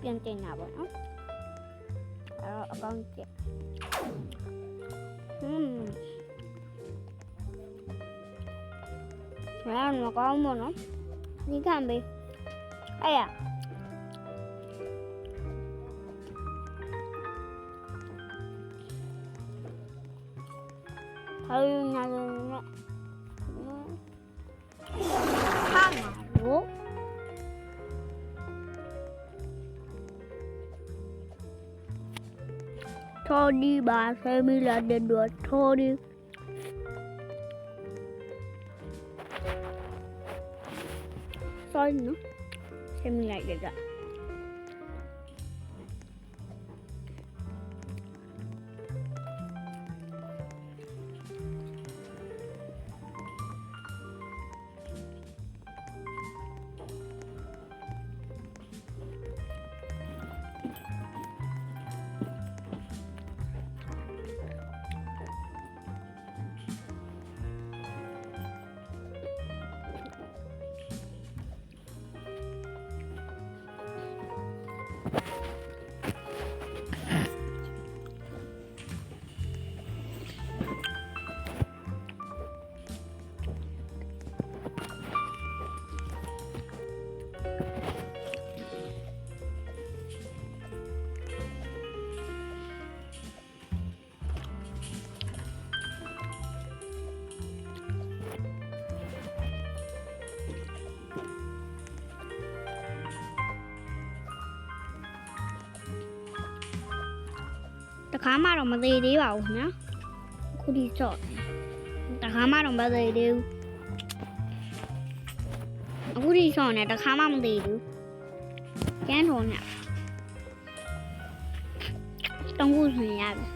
ပြန်တင်တာပေါ့နော်အဲ့တော့အကောင့်ကျအဲ့တော့ကောင်းမို့နော်ဒီခံပေးအဲ့ရ还有那个看马路，拖地吧，谁没来的多拖地，所以呢，谁没来的多。တခါမှတော့မသေးသေးပါဘူးနော်အခုဒီစော့တခါမှတော့မသေးသေးဘူးအခုဒီစော့နဲ့တခါမှမသေးဘူးကျန်းထုံနဲ့တုံးခုဆွင်ရပြီ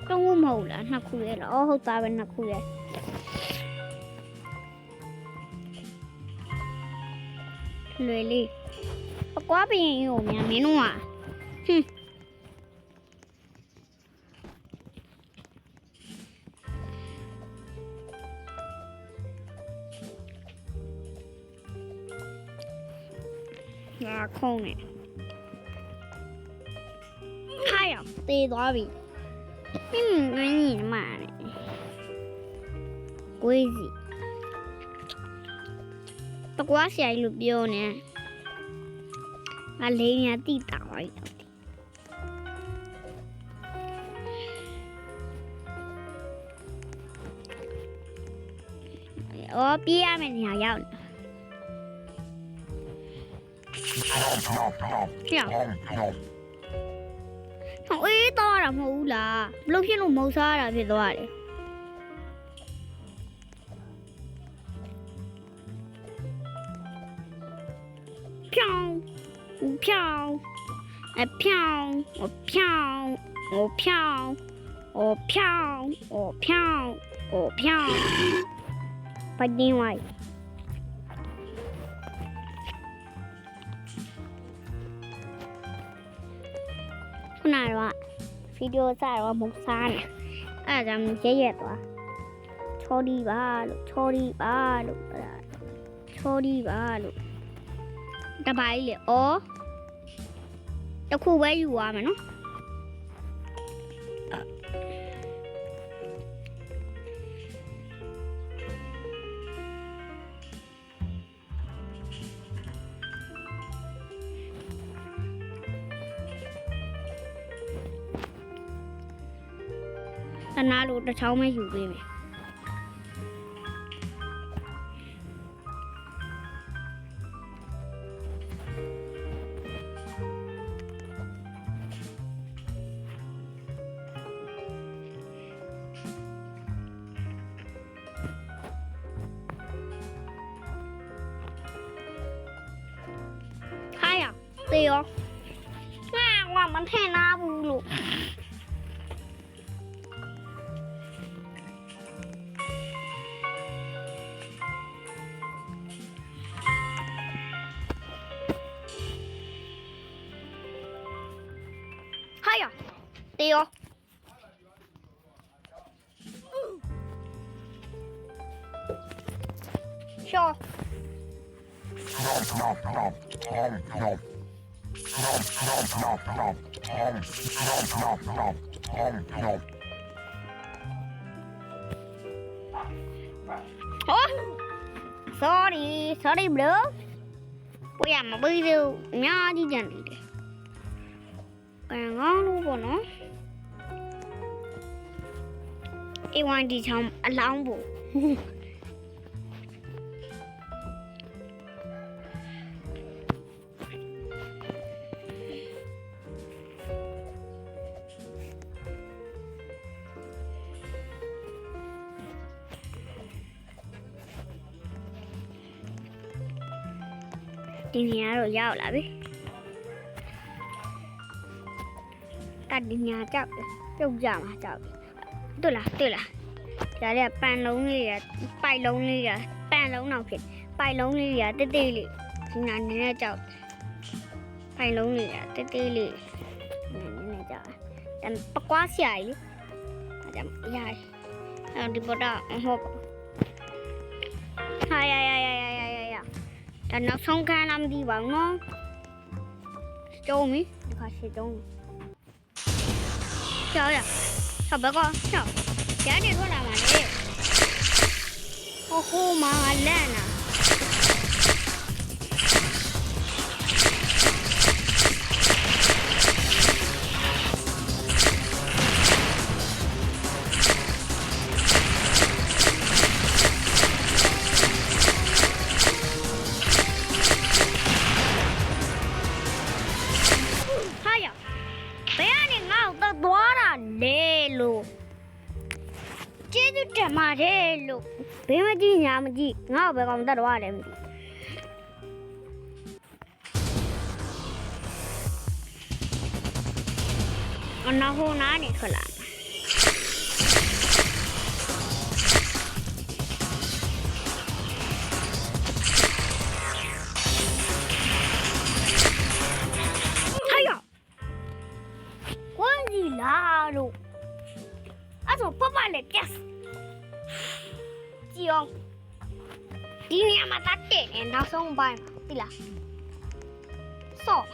တုံးခုမဟုတ်လားနှစ်ခုရဲ့လားအော်ဟုတ်သားပဲနှစ်ခုရဲ့လွယ်လေးပကွားပရင်ကိုများမင်းတို့ကငါခုံးနေဟာရတေးသွားပြီငင်းနေမှာလေကိုယ်စီပကွားဆရာကြီးလို့ပြောနေငါလေးညာတိတာပါ့အော်ပြေးရမယ်နေရာရောက်နေပြောင်းဟိုအေးတော့တာမဟုတ်ဘူးလားဘလို့ဖြစ်လို့မဟုတ်စားတာဖြစ်သွားတယ်飘，我飘，哎飘，我飘，我飘，我飘，我飘，我飘，快点来！ခုနကတော့ဗီဒီယိုစတော့မဟုတ်စားနေအဲ့ဒါကြောင့်ရဲသွားချောဒီပါလို့ချောဒီပါလို့ချောဒီပါလို့တပိုင်းလေအော်တခုပဲယူရမယ်နော်တနာလို့တစ်ချောင်းပဲယူပေးမယ်ตีอ๋อง่ายว่ามันแท่น้ำบูลูกตีอ๋อ ရှော့ဟော sorry bro ဘယ်မှာပြီးလို့အများကြီးကြံနေတယ်ငေါလို့ပေါ့နော် A1D ချောင်းအလောင်းဖို့ဒီနေရာတော့ရောက်လာပြီတတ်ဒီနေရာကြောက်ပြုတ်ကြမှာကြောက်တွေ့လားဒါလည်းပန်လုံးလေးရပိုက်လုံးလေးရပန်လုံးတော့ဖြစ်ပိုက်လုံးလေးရတိတ်တိတ်လေးဒီနာနည်းနည်းကြောက်ပိုက်လုံးလေးရတိတ်တိတ်လေးနည်းနည်းကြောက်ဒါပကွားဆရာကြီးဒါကြောင့်ရတယ်ဒီပေါ်တော့ဟုတ်ဟာရဒါနောက်ဆုံးခန်းလားမသိပါဘူးနော်ကျုံးပြီဒီခါရှေ့ကျုံးကြောက်ရဆောက်ဘကောဆောက်ကျန်နေထွက်လာမှာလေဟိုမှာလန့်နာကျေးဇူးတင်ပါတယ်လို့ဘေးမကြည့်ညာမကြည့်ငါ့ကိုပဲကောင်းတတ်တော့ရတယ်မသိအနာဟိုနာနေခလာဟိုင်ယောကွန်စီလာလို့အဲ့တော့ပပလည်းပြတ်ကြည့်အောင်ဒီနေရာမှာတတ်တယ်နောက်ဆုံးပိုင်းမှာသိလားဆော့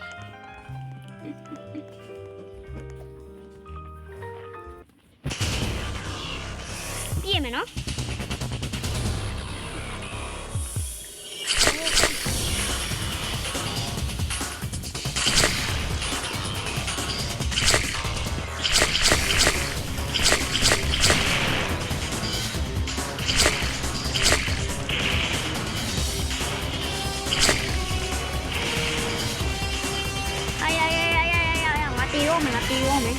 ပြည့်မယ်နော်တီးရောမယ်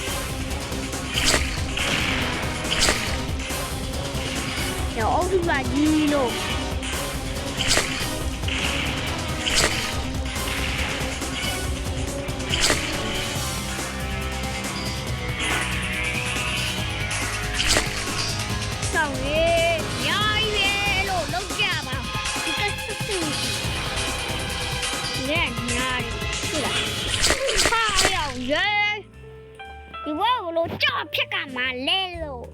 ကျော်အုပ်စုကကြီးလို့ဆောင်းရေညာရေလို့လောက်ကြပါဒီကစစ်စစ်ရဲညာရီဟုတ်လားဟာရောက်ရဲဒီဘက်ကိုကြောက်ဖြစ်ကမှလဲလို့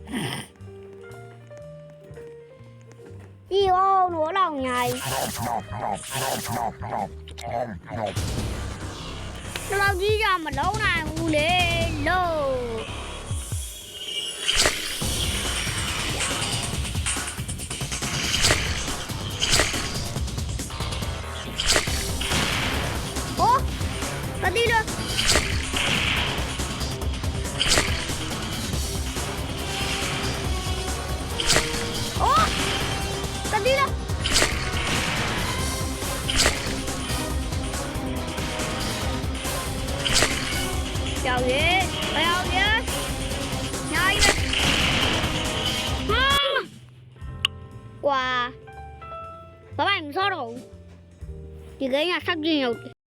ဒီအောင်လို့လောက်ညာကြီးလောက်ကြီးကြမလုံးနိုင်ဘူးလေလို့ဟောတတိလို့ရောက်ရေရောက်ရေညာကြီးပဲဟာကွာဘာမှမစောတော့ဘူးဒီကိန်းကဆက်ကျင်ရောက်